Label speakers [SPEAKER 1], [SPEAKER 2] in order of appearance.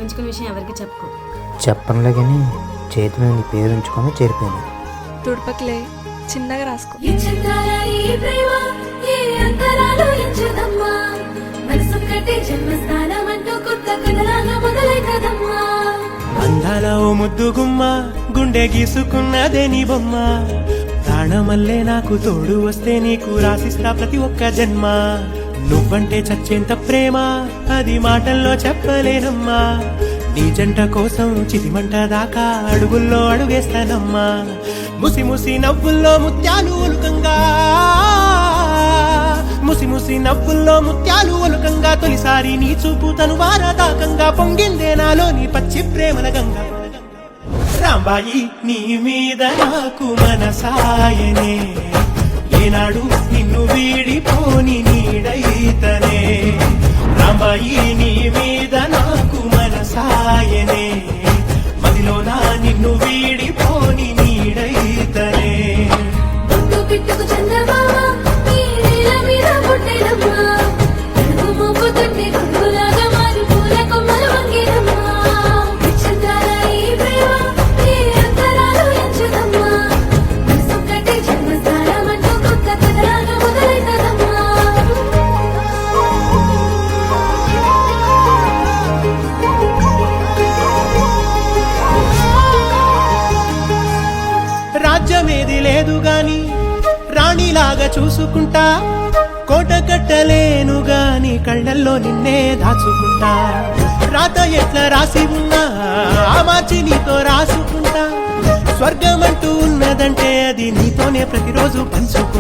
[SPEAKER 1] ప్రేమించుకున్న విషయం ఎవరికి చెప్పుకో.
[SPEAKER 2] చెప్పనులే కానీ చేతి మీద నీ పేరు ఉంచుకొని చేరిపోయాను.
[SPEAKER 3] తుడపకిలే, చిన్నగా రాసుకో.
[SPEAKER 4] అందాల ఓ ముద్దు గుమ్మ, గుండె గీసుకున్నదే నీ బొమ్మ. ప్రాణమల్లే నాకు తోడు వస్తే నీకు రాసిస్తా ప్రతి ఒక్క జన్మ. నువ్వంటే చచ్చేంత ప్రేమ అది మాటల్లో చెప్పలేనమ్మా. నీ జంట కోసం చితిమంట దాకా అడుగుల్లో అడుగేస్తానమ్మా. ముసి ముసి నవ్వుల్లో ముత్యాలు ఒలుకంగా, ముసి ముసి నవ్వుల్లో ముత్యాలు ఒలుకంగా, తొలిసారి నీ చూపు తను వారదాకంగా పొంగిందే నాలో నీ పచ్చి ప్రేమల గంగా. రాంబాయి నీ మీద నాకు మనసాయనే, ఏనాడు నిన్ను వీడిపోని నీడైతనే. రాంబాయి నీ మీద నాకు మనసాయనే, మదిలోన నిన్ను వీడిపోని నీడైతనే. రాజ్యమేది లేదు గాని రాణిలాగా చూసుకుంటా, కోట కట్టలేను గాని కళ్ళల్లో నిన్నే దాచుకుంటా. రాత ఎట్లా రాసి ఉన్నా ఆ మార్చి నీతో రాసుకుంటా. స్వర్గమంటూ ఉన్నదంటే అది నీతోనే ప్రతిరోజు పంచుకుంటా.